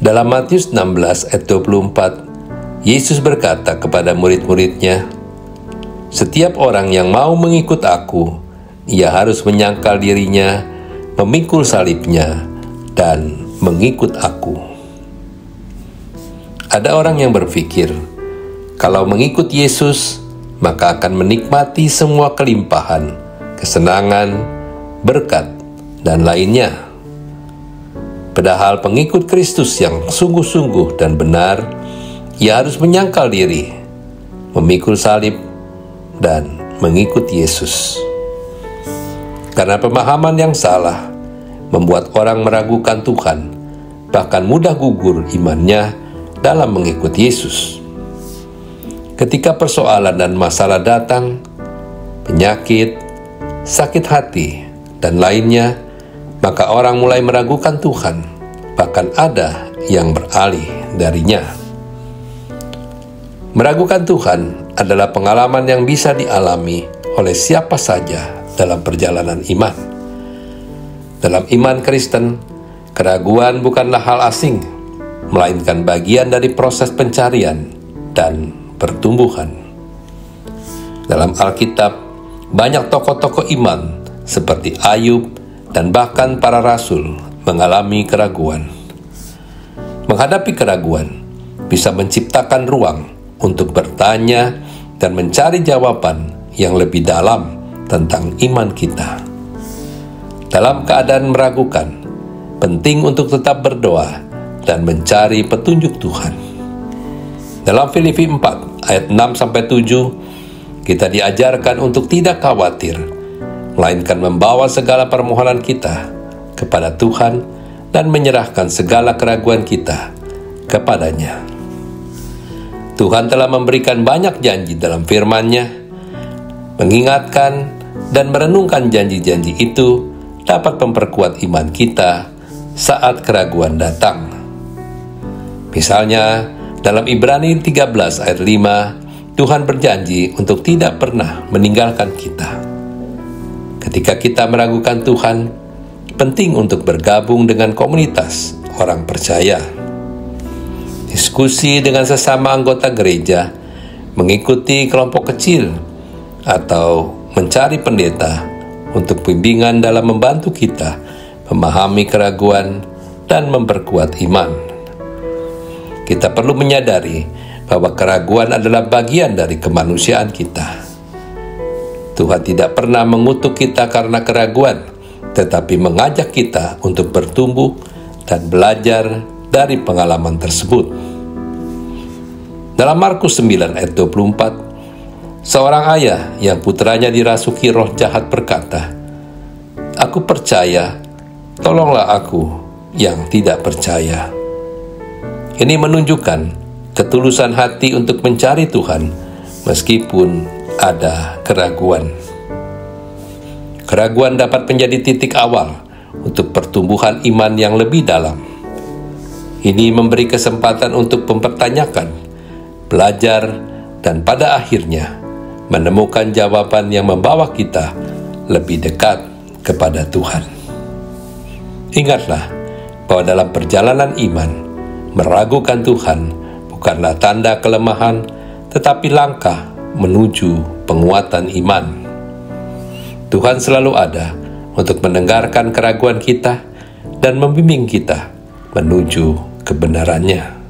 Dalam Matius 16 ayat 24, Yesus berkata kepada murid-muridnya, "Setiap orang yang mau mengikut aku, ia harus menyangkal dirinya, memikul salibnya, dan mengikut aku." Ada orang yang berpikir, kalau mengikut Yesus, maka akan menikmati semua kelimpahan, kesenangan, berkat, dan lainnya. Padahal pengikut Kristus yang sungguh-sungguh dan benar, ia harus menyangkal diri, memikul salib, dan mengikut Yesus. Karena pemahaman yang salah membuat orang meragukan Tuhan, bahkan mudah gugur imannya dalam mengikut Yesus. Ketika persoalan dan masalah datang, penyakit, sakit hati, dan lainnya, maka orang mulai meragukan Tuhan, bahkan ada yang beralih darinya. Meragukan Tuhan adalah pengalaman yang bisa dialami oleh siapa saja dalam perjalanan iman. Dalam iman Kristen, keraguan bukanlah hal asing, melainkan bagian dari proses pencarian dan pertumbuhan. Dalam Alkitab, banyak tokoh-tokoh iman seperti Ayub dan bahkan para rasul mengalami keraguan. Menghadapi keraguan bisa menciptakan ruang untuk bertanya dan mencari jawaban yang lebih dalam tentang iman kita. Dalam keadaan meragukan, penting untuk tetap berdoa dan mencari petunjuk Tuhan. Dalam Filipi 4 ayat 6-7, kita diajarkan untuk tidak khawatir, melainkan membawa segala permohonan kita kepada Tuhan dan menyerahkan segala keraguan kita kepadanya. Tuhan telah memberikan banyak janji dalam firman-Nya. Mengingatkan dan merenungkan janji-janji itu dapat memperkuat iman kita saat keraguan datang. Misalnya, dalam Ibrani 13 ayat 5, Tuhan berjanji untuk tidak pernah meninggalkan kita. Ketika kita meragukan Tuhan, penting untuk bergabung dengan komunitas orang percaya. Diskusi dengan sesama anggota gereja, mengikuti kelompok kecil, atau mencari pendeta untuk bimbingan dalam membantu kita memahami keraguan dan memperkuat iman. Kita perlu menyadari bahwa keraguan adalah bagian dari kemanusiaan kita. Tuhan tidak pernah mengutuk kita karena keraguan, tetapi mengajak kita untuk bertumbuh dan belajar dari pengalaman tersebut. Dalam Markus 9 ayat 24, seorang ayah yang putranya dirasuki roh jahat berkata, "Aku percaya, tolonglah aku yang tidak percaya." Ini menunjukkan ketulusan hati untuk mencari Tuhan meskipun ada keraguan. Keraguan dapat menjadi titik awal untuk pertumbuhan iman yang lebih dalam. Ini memberi kesempatan untuk mempertanyakan, belajar, dan pada akhirnya menemukan jawaban yang membawa kita lebih dekat kepada Tuhan. Ingatlah bahwa dalam perjalanan iman, meragukan Tuhan bukanlah tanda kelemahan, tetapi langkah menuju penguatan iman. Tuhan selalu ada untuk mendengarkan keraguan kita dan membimbing kita menuju kebenarannya.